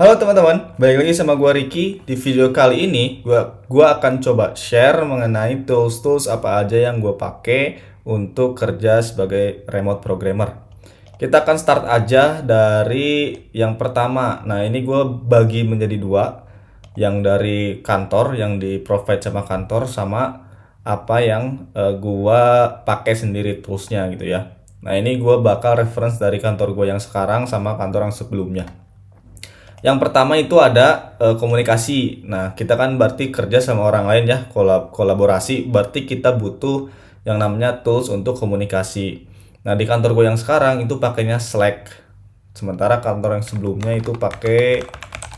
Halo teman-teman, balik lagi sama gua Ricky. Di video kali ini gua akan coba share mengenai tools-tools apa aja yang gua pakai untuk kerja sebagai remote programmer. Kita akan start aja dari yang pertama. Nah, ini gua bagi menjadi dua. Yang dari kantor, yang di provide sama kantor, sama apa yang gua pakai sendiri toolsnya gitu ya. Nah, ini gua bakal reference dari kantor gua yang sekarang sama kantor yang sebelumnya. Yang pertama itu ada komunikasi. Nah, kita kan berarti kerja sama orang lain ya, kolaborasi. Berarti kita butuh yang namanya tools untuk komunikasi. Nah, di kantor gue yang sekarang itu pakainya Slack. Sementara kantor yang sebelumnya itu pakai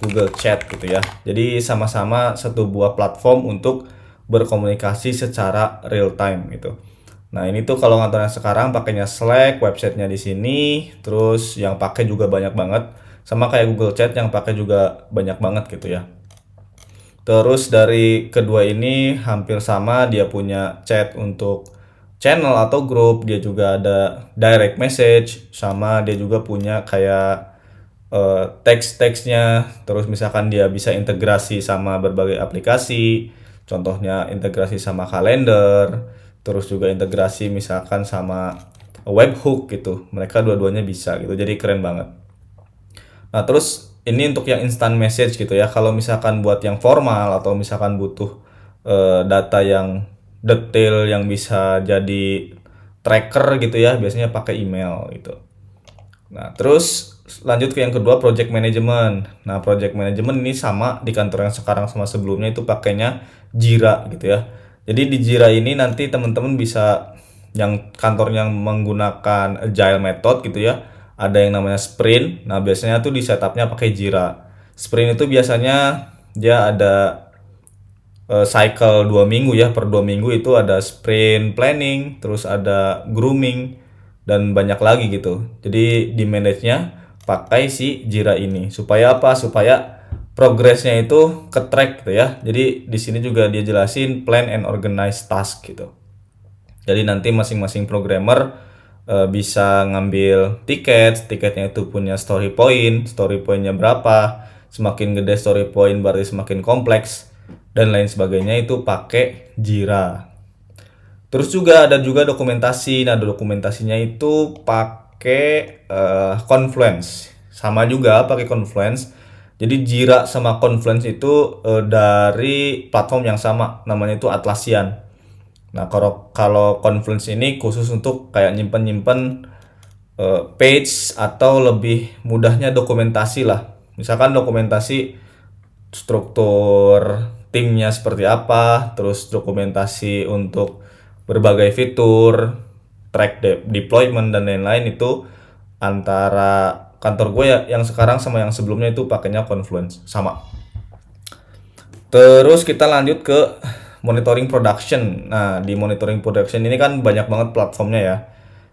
Google Chat gitu ya. Jadi sama-sama satu buah platform untuk berkomunikasi secara real time gitu. Nah, ini tuh kalau kantor yang sekarang pakainya Slack, websitenya di sini, terus yang pakai juga banyak banget. Sama kayak Google Chat yang pakai juga banyak banget gitu ya. Terus dari kedua ini hampir sama, dia punya chat untuk channel atau grup, dia juga ada direct message, sama dia juga punya kayak teks-teksnya. Terus misalkan dia bisa integrasi sama berbagai aplikasi, contohnya integrasi sama kalender, terus juga integrasi misalkan sama webhook gitu. Mereka dua-duanya bisa gitu, jadi keren banget. Nah, terus ini untuk yang instant message gitu ya. Kalau misalkan buat yang formal atau misalkan butuh data yang detail yang bisa jadi tracker gitu ya, biasanya pakai email gitu. Nah, terus lanjut ke yang kedua, project management. Nah, project management ini sama di kantor yang sekarang sama sebelumnya itu pakainya Jira gitu ya. Jadi di Jira ini nanti teman-teman bisa yang kantor yang menggunakan agile method gitu ya. Ada yang namanya sprint. Nah, biasanya tuh di setupnya pakai Jira. Sprint itu biasanya dia ada cycle 2 minggu ya, per 2 minggu itu ada sprint planning, terus ada grooming, dan banyak lagi gitu. Jadi di manage-nya pakai si Jira ini. Supaya apa? Supaya progresnya itu ke track gitu ya. Jadi di sini juga dia jelasin plan and organize task gitu. Jadi nanti masing-masing programmer bisa ngambil tiket, tiketnya itu punya story pointnya berapa, semakin gede story point berarti semakin kompleks, dan lain sebagainya itu pakai Jira. Terus juga ada juga dokumentasi. Nah, dokumentasinya itu pakai Confluence. Sama juga pakai Confluence. Jadi Jira sama Confluence itu dari platform yang sama, namanya itu Atlassian. Nah, kalau Confluence ini khusus untuk kayak nyimpen-nyimpen page atau lebih mudahnya dokumentasi lah. Misalkan dokumentasi struktur timnya seperti apa, terus dokumentasi untuk berbagai fitur, deployment dan lain-lain itu antara kantor gue ya yang sekarang sama yang sebelumnya itu pakainya Confluence sama. Terus kita lanjut ke monitoring production. Nah, di monitoring production ini kan banyak banget platformnya ya.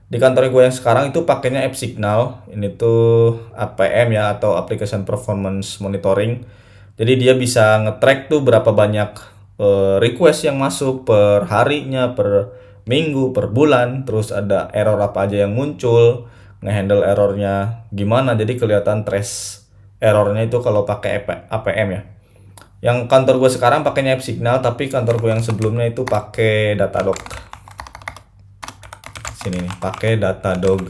Di kantor gue yang sekarang itu pakainya AppSignal. Ini tuh APM ya, atau Application Performance Monitoring. Jadi dia bisa nge-track tuh berapa banyak request yang masuk per harinya, per minggu, per bulan. Terus ada error apa aja yang muncul, ngehandle errornya gimana. Jadi kelihatan trace errornya itu kalau pakai APM ya. Yang kantor gue sekarang pakainya AppSignal, tapi kantor gue yang sebelumnya itu pakai Datadog. Sini nih, pakai Datadog.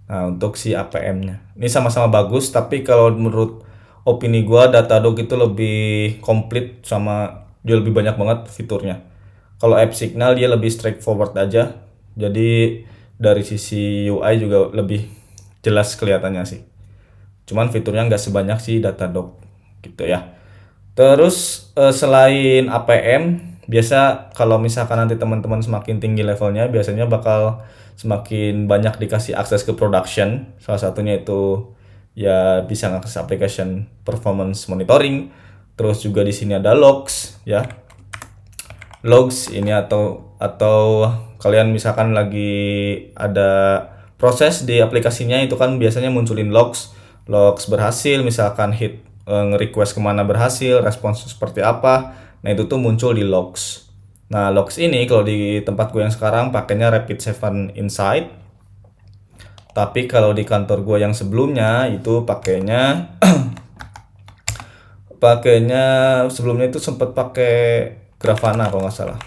Nah, untuk si APM-nya. Ini sama-sama bagus, tapi kalau menurut opini gue Datadog itu lebih komplit, sama dia lebih banyak banget fiturnya. Kalau AppSignal dia lebih straightforward aja. Jadi dari sisi UI juga lebih jelas kelihatannya sih. Cuman fiturnya nggak sebanyak si Datadog gitu ya. Terus selain APM, biasa kalau misalkan nanti teman-teman semakin tinggi levelnya, biasanya bakal semakin banyak dikasih akses ke production. Salah satunya itu ya bisa ngakses application performance monitoring. Terus juga di sini ada logs ya. Logs ini atau kalian misalkan lagi ada proses di aplikasinya, itu kan biasanya munculin logs berhasil, misalkan hit nge-request kemana berhasil, respons seperti apa. Nah, itu tuh muncul di logs. Nah, logs ini kalau di tempat gue yang sekarang pakainya Rapid7 Insight. Tapi kalau di kantor gue yang sebelumnya itu pakainya pakainya sebelumnya itu sempat pakai Grafana kalau nggak salah.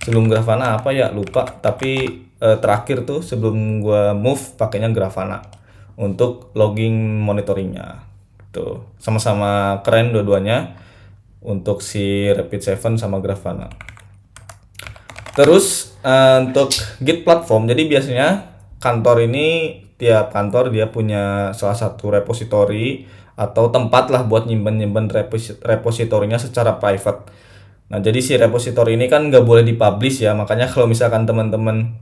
Sebelum Grafana apa ya lupa, tapi terakhir tuh sebelum gua move pakainya Grafana untuk logging monitoringnya. Tuh sama-sama keren dua-duanya untuk si Rapid7 sama Grafana. Terus untuk Git platform, jadi biasanya kantor ini tiap kantor dia punya salah satu repository atau tempat lah buat nyimpen repositorinya secara private. Nah, jadi si repository ini kan nggak boleh dipublish ya, makanya kalau misalkan teman-teman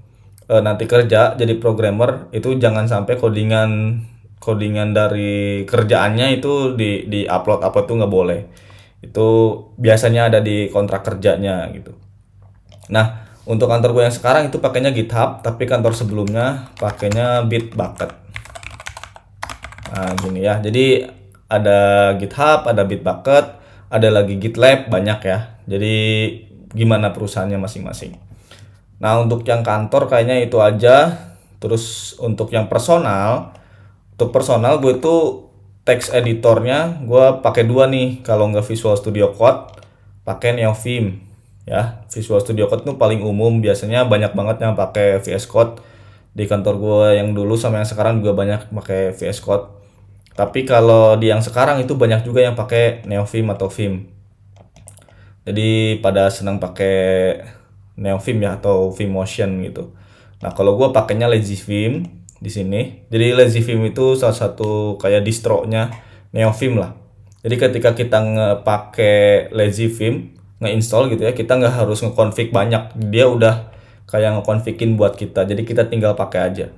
nanti kerja jadi programmer itu jangan sampai codingan dari kerjaannya itu di upload tuh nggak boleh. Itu biasanya ada di kontrak kerjanya gitu. Nah, untuk kantor gue yang sekarang itu pakainya GitHub, tapi kantor sebelumnya pakainya Bitbucket. Nah, gini ya. Jadi ada GitHub, ada Bitbucket, ada lagi GitLab, banyak ya. Jadi gimana perusahaannya masing-masing. Nah, untuk yang kantor kayaknya itu aja. Terus untuk yang personal, gue itu text editornya gue pakai dua nih. Kalau nggak Visual Studio Code, pakai Neovim. Ya, Visual Studio Code itu paling umum, biasanya banyak banget yang pakai VS Code. Di kantor gue yang dulu sama yang sekarang juga banyak pakai VS Code. Tapi kalau di yang sekarang itu banyak juga yang pakai Neovim atau Vim. Jadi pada senang pakai Neovim ya atau Vimotion gitu. Nah, kalau gue pakainya Lazy Vim di sini. Jadi Lazy Vim itu salah satu kayak distro-nya Neovim lah. Jadi ketika kita pakai Lazy Vim, nge-install gitu ya, kita nggak harus nge-config banyak. Dia udah kayak nge-configin buat kita. Jadi kita tinggal pakai aja.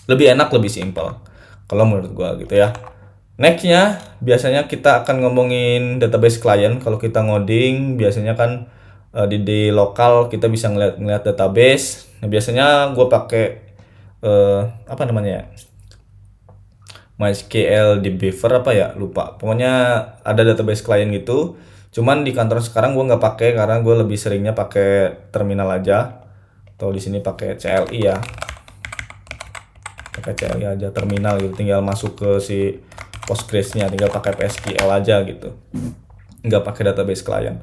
Lebih enak, lebih simpel. Kalau menurut gua gitu ya. Nextnya biasanya kita akan ngomongin database client. Kalau kita ngoding biasanya kan di lokal kita bisa ngeliat database. Nah, biasanya gue pakai apa namanya ya, MySQL di Beaver apa ya lupa. Pokoknya ada database client gitu. Cuman di kantor sekarang gue nggak pakai karena gue lebih seringnya pakai terminal aja. Atau di sini pakai CLI ya. Pakai CLI aja terminal gitu. Tinggal masuk ke si Postgres-nya, tinggal pakai PSQL aja gitu. Nggak pakai database client.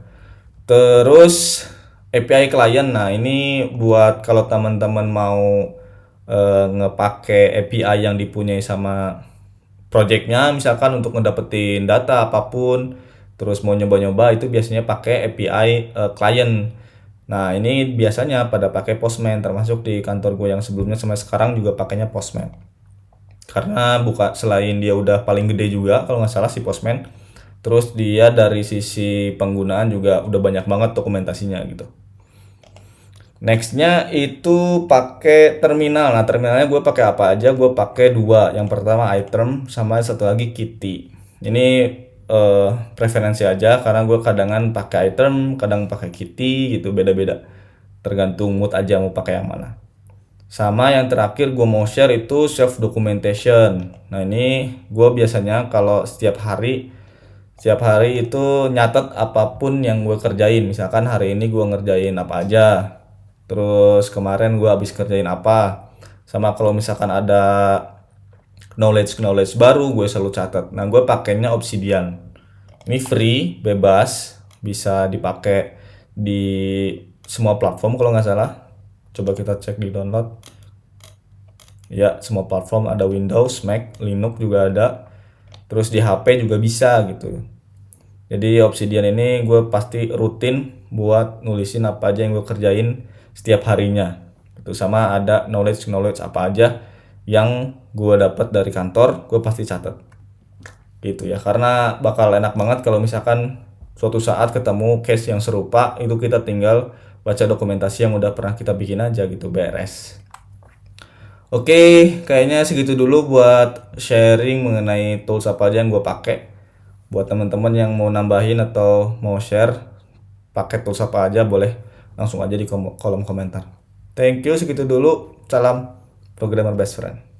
Terus API client, nah ini buat kalau teman-teman mau ngepake API yang dipunyai sama projectnya, misalkan untuk ngedapetin data apapun, terus mau nyoba-nyoba itu biasanya pakai API client. Nah ini biasanya pada pakai Postman, termasuk di kantor gue yang sebelumnya sampai sekarang juga pakainya Postman. Karena selain dia udah paling gede juga kalau nggak salah si Postman, terus dia dari sisi penggunaan juga udah banyak banget dokumentasinya gitu. Nextnya itu pakai terminal. Nah terminalnya gue pakai apa aja? Gue pakai dua. Yang pertama iTerm sama satu lagi Kitty. Ini preferensi aja karena gue kadangan pakai iTerm, kadang pakai Kitty gitu, beda-beda. Tergantung mood aja mau pakai yang mana. Sama yang terakhir gue mau share itu self documentation. Nah ini gue biasanya kalau setiap hari itu nyatet apapun yang gue kerjain. Misalkan hari ini gue ngerjain apa aja, terus kemarin gue habis kerjain apa, sama kalau misalkan ada knowledge baru gue selalu catat. Nah gue pakainya Obsidian. Ini free, bebas, bisa dipakai di semua platform kalau nggak salah. Coba kita cek di download. Ya, semua platform ada, Windows, Mac, Linux juga ada. Terus di HP juga bisa gitu. Jadi Obsidian ini gue pasti rutin buat nulisin apa aja yang gue kerjain setiap harinya. Itu sama ada knowledge apa aja yang gue dapat dari kantor, gue pasti catat. Gitu ya. Karena bakal enak banget kalau misalkan suatu saat ketemu case yang serupa, itu kita tinggal baca dokumentasi yang udah pernah kita bikin aja gitu, beres. Oke, kayaknya segitu dulu buat sharing mengenai tools apa aja yang gue pakai. Buat teman-teman yang mau nambahin atau mau share pakai tools apa aja, boleh langsung aja di kolom komentar. Thank you, segitu dulu. Salam programmer best friend.